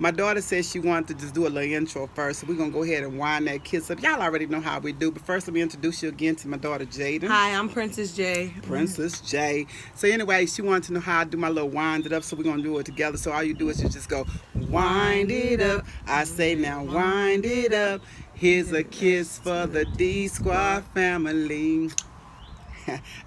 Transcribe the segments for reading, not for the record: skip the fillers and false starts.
My daughter said she wanted to just do a little intro first, so we're going to go ahead and wind that kiss up. Y'all already know how we do, but first let me introduce you again to my daughter, Jaden. Hi, I'm Princess J. Princess J. So anyway, she wanted to know how I do my little wind it up, so we're going to do it together. So all you do is you just go, wind it up. I say now, wind it up. Here's a kiss for the D-Squad family.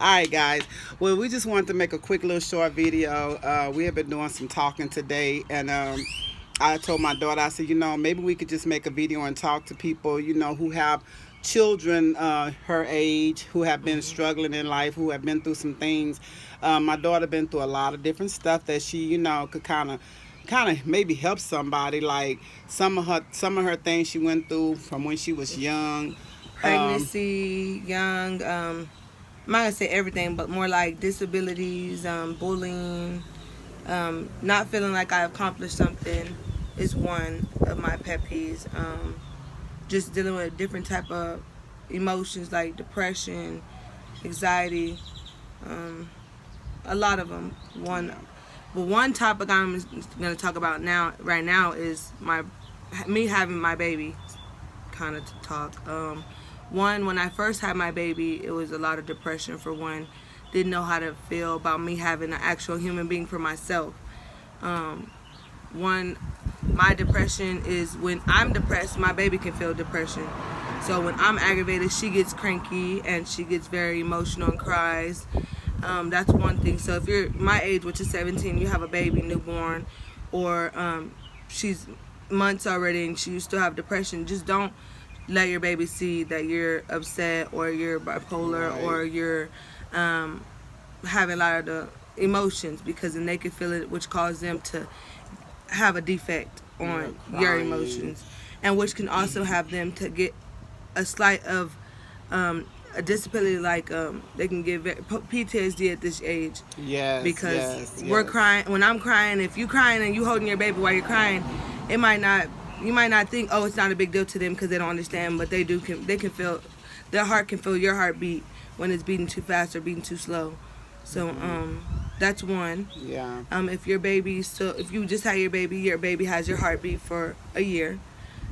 Alright guys, well we just wanted to make a quick little short video. We have been doing some talking today, and I told my daughter, I said, maybe we could just make a video and talk to people, who have children her age, who have been struggling in life, who have been through some things. My daughter been through a lot of different stuff that she, could kind of maybe help somebody. Like some of her things she went through from when she was young. Pregnancy, young, I'm not gonna say everything, but more like disabilities, bullying, not feeling like I accomplished something is one of my pet peeves. Just dealing with different type of emotions like depression, anxiety, a lot of them. One topic I'm gonna talk about right now is me having my baby. Kind of to talk. When I first had my baby, it was a lot of depression for one. Didn't know how to feel about me having an actual human being for myself. My depression is when I'm depressed, my baby can feel depression. So when I'm aggravated, she gets cranky and she gets very emotional and cries. That's one thing. So if you're my age, which is 17, you have a baby, newborn, or she's months already and she still have depression, just don't let your baby see that you're upset or you're bipolar, right, or you're having a lot of the emotions, because then they can feel it, which causes them to have a defect on your emotions, and which can also have them to get a slight of a disability, like they can get PTSD at this age. Yes, because we're crying. When I'm crying, if you crying and you holding your baby while you're crying, you might not think, oh, it's not a big deal to them because they don't understand, but they do. They can feel, their heart can feel your heartbeat when it's beating too fast or beating too slow. So that's one. Yeah. If you just had your baby has your heartbeat for a year,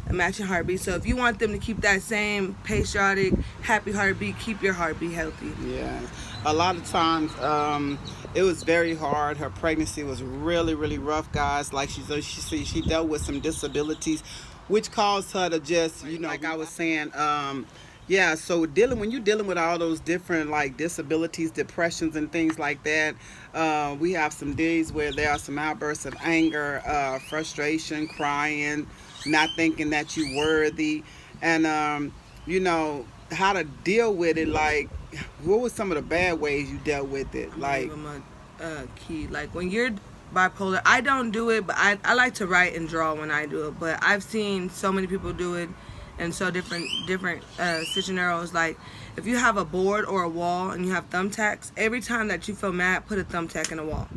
a matching heartbeat. So if you want them to keep that same patriotic, happy heartbeat, keep your heartbeat healthy. Yeah. A lot of times, it was very hard. Her pregnancy was really, really rough, guys. Like she dealt with some disabilities, which caused her to just, like I was saying, yeah. So when you're dealing with all those different like disabilities, depressions, and things like that, we have some days where there are some outbursts of anger, frustration, crying, not thinking that you're worthy, and how to deal with it. Like, what were some of the bad ways you dealt with it? Like, key. Like when you're bipolar, I don't do it, but I like to write and draw when I do it. But I've seen so many people do it, and so different scenarios. Like if you have a board or a wall and you have thumbtacks, every time that you feel mad, put a thumbtack in the wall,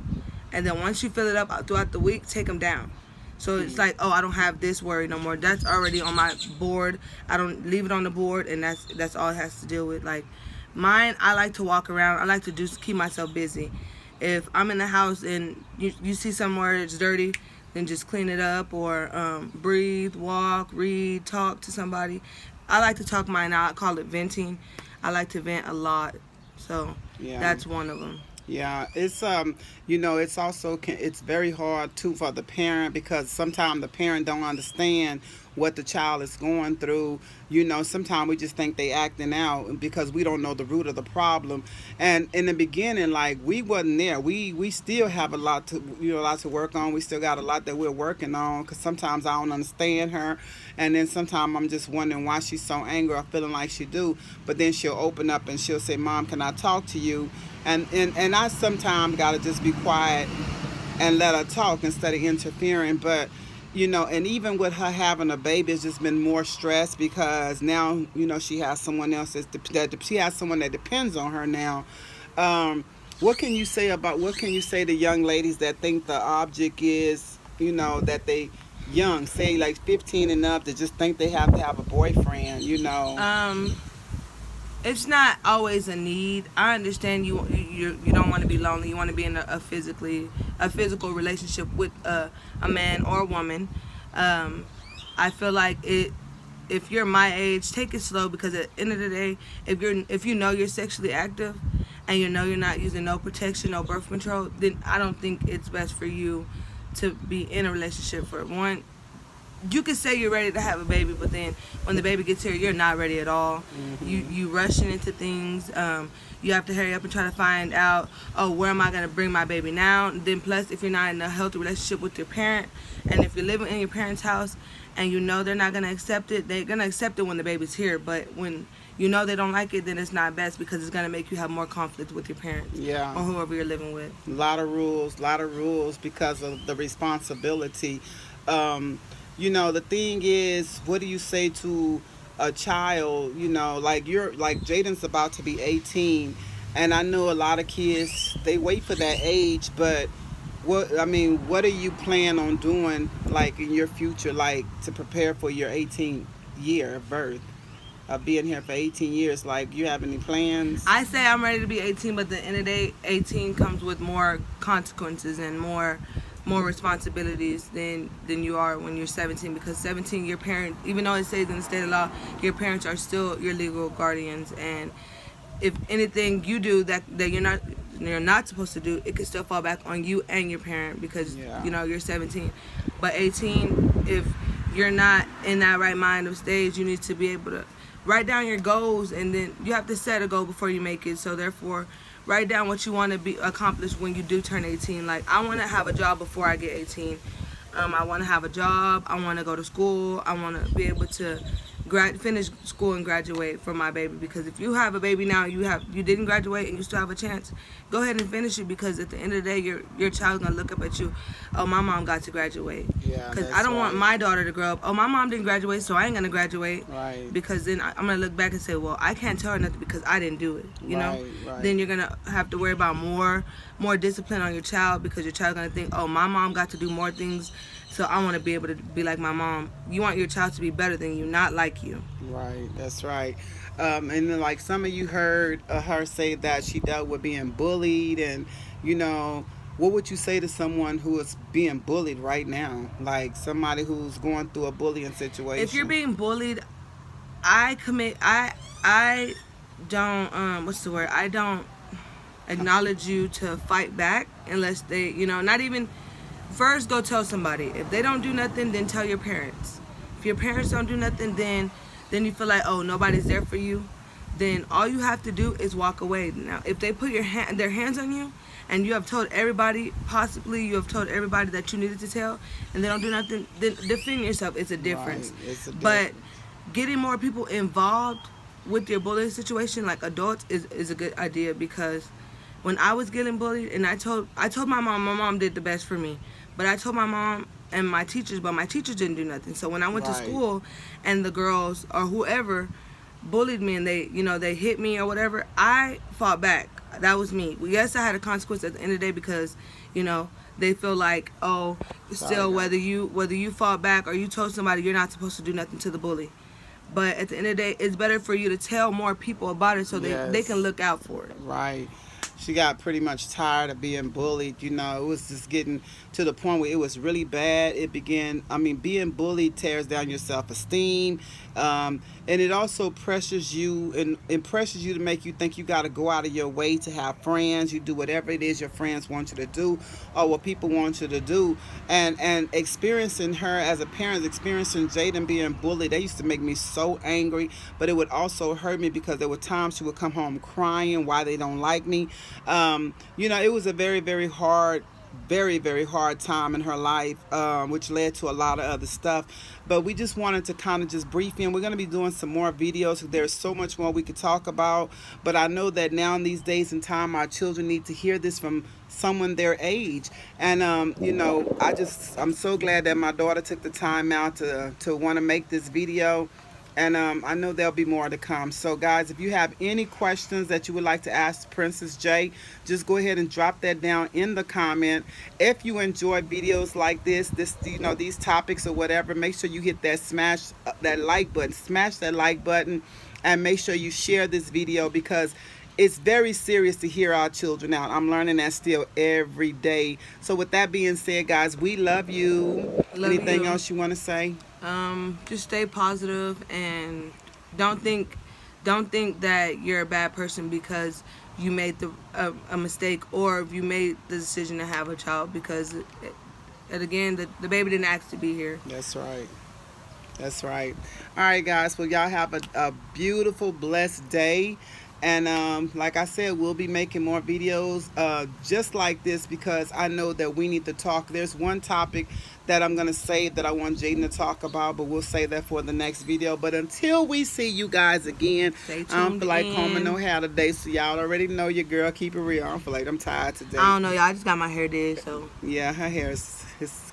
and then once you fill it up throughout the week, take them down. So it's like, oh, I don't have this worry no more. That's already on my board. I don't leave it on the board, and that's all it has to deal with. Like mine, I like to walk around. I like to keep myself busy. If I'm in the house and you see somewhere it's dirty, then just clean it up, or breathe, walk, read, talk to somebody. I like to talk mine out. I call it venting. I like to vent a lot. So that's one of them. Yeah, it's it's also it's very hard too for the parent, because sometimes the parent don't understand what the child is going through. Sometimes we just think they acting out because we don't know the root of the problem. And in the beginning, like, we wasn't there. We still have a lot to work on. We still got a lot that we're working on, because sometimes I don't understand her, and then sometimes I'm just wondering why she's so angry or feeling like she do. But then she'll open up and she'll say, "Mom, can I talk to you?" And I sometimes gotta just be quiet and let her talk instead of interfering. But and even with her having a baby, it's just been more stress, because now she has someone else she has someone that depends on her now. What can you say to young ladies that think the object is that they young, say like 15 and up, that just think they have to have a boyfriend? It's not always a need. I understand you don't want to be lonely. You want to be in a physical relationship with a man or a woman. I feel like it. If you're my age, take it slow, because at the end of the day, if you know you're sexually active, and you know you're not using no protection, no birth control, then I don't think it's best for you to be in a relationship. For one, you can say you're ready to have a baby, but then when the baby gets here, you're not ready at all. You rushing into things. You have to hurry up and try to find out, oh, where am I going to bring my baby now? And then plus, if you're not in a healthy relationship with your parent, and if you're living in your parents' house and you know they're not going to accept it, they're going to accept it when the baby's here. But when you know they don't like it, then it's not best, because it's going to make you have more conflict with your parents, Yeah. or whoever you're living with. A lot of rules because of the responsibility. The thing is, what do you say to a child? Like Jaden's about to be 18, and I know a lot of kids, they wait for that age, but what do you plan on doing, like, in your future, like, to prepare for your 18th year of birth? Being here for 18 years, like, you have any plans? I say I'm ready to be 18, but at the end of the day, 18 comes with more consequences and more responsibilities than you are when you're 17, because 17, your parent, even though it says in the state of law, your parents are still your legal guardians, and if anything you do that you're not supposed to do, it could still fall back on you and your parent, because you're 17. But 18, if you're not in that right mind of stage, you need to be able to write down your goals, and then you have to set a goal before you make it. So therefore, write down what you want to be accomplished when you do turn 18. Like, I want to have a job before I get 18. I want to have a job. I want to go to school. I want to be able to finish school and graduate for my baby, because if you have a baby now, you didn't graduate and you still have a chance, go ahead and finish it, because at the end of the day, your child's gonna look up at you, oh, my mom got to graduate. Yeah, because I don't want my daughter to grow up, oh, my mom didn't graduate, so I ain't gonna graduate. Right. Because then I'm gonna look back and say, well, I can't tell her nothing because I didn't do it. You know. Right. Then you're gonna have to worry about more discipline on your child, because your child's gonna think, oh, my mom got to do more things, so I want to be able to be like my mom. You want your child to be better than you, not like you. Right, that's right. And then, like, some of you heard her say that she dealt with being bullied, and what would you say to someone who is being bullied right now, like somebody who's going through a bullying situation? If you're being bullied, I don't what's the word? I don't acknowledge you to fight back unless they, not even. First, go tell somebody. If they don't do nothing, then tell your parents. If your parents don't do nothing, then you feel like, oh, nobody's there for you, then all you have to do is walk away. Now, if they put their hands on you, and you have told everybody, possibly you have told everybody that you needed to tell, and they don't do nothing, then defend yourself. It's a difference. Right. It's a but getting more people involved with your bullying situation, like adults, is a good idea, because when I was getting bullied, and I told my mom did the best for me. But I told my mom and my teachers, but my teachers didn't do nothing. So when I went to school and the girls or whoever bullied me and they hit me or whatever, I fought back. That was me. Yes, I had a consequence at the end of the day, because, they feel like, oh, still, whether you fought back or you told somebody, you're not supposed to do nothing to the bully. But at the end of the day, it's better for you to tell more people about it, so they can look out for it. Right. She got pretty much tired of being bullied. It was just getting to the point where it was really bad. Being bullied tears down your self-esteem. And it also pressures you and pressures you to make you think you got to go out of your way to have friends. You do whatever it is your friends want you to do, or what people want you to do. And experiencing her as a parent, experiencing Jaden being bullied, that used to make me so angry. But it would also hurt me, because there were times she would come home crying why they don't like me. It was a very, very hard time in her life, which led to a lot of other stuff. But we just wanted to kind of just brief in. We're going to be doing some more videos. There's so much more we could talk about. But I know that now in these days and time, our children need to hear this from someone their age. And, I'm so glad that my daughter took the time out to want to make this video. And I know there'll be more to come. So, guys, if you have any questions that you would like to ask Princess J, just go ahead and drop that down in the comment. If you enjoy videos like this, these topics or whatever, make sure you hit that smash that like button, and make sure you share this video, because it's very serious to hear our children out. I'm learning that still every day. So with that being said, guys, we love you. Love Anything you. else you want to say? Just stay positive and don't think that you're a bad person because you made a mistake, or if you made the decision to have a child, because again, the baby didn't ask to be here. That's right. That's right. All right, guys. Well, y'all have a beautiful, blessed day. And like I said, we'll be making more videos just like this, because I know that we need to talk. There's one topic that I'm going to save that I want Jaden to talk about, but we'll save that for the next video. But until we see you guys again, Stay I don't feel like tuned combing in. no hair today, so y'all already know your girl keep it real. I don't feel like I'm tired today. I don't know, y'all. I just got my hair did, so Yeah, her hair is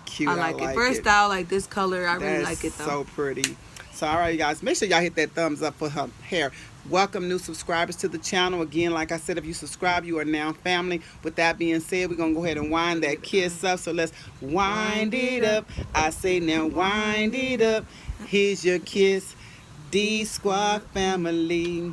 cute. I like it. For a style like this color, I really like it though. So pretty. So all right, guys, make sure y'all hit that thumbs up for her hair. Welcome new subscribers to the channel. Again, like I said, if you subscribe, you are now family. With that being said, we're gonna go ahead and wind that kiss up. So let's wind it up. I say now wind it up. Here's your kiss, D Squad family.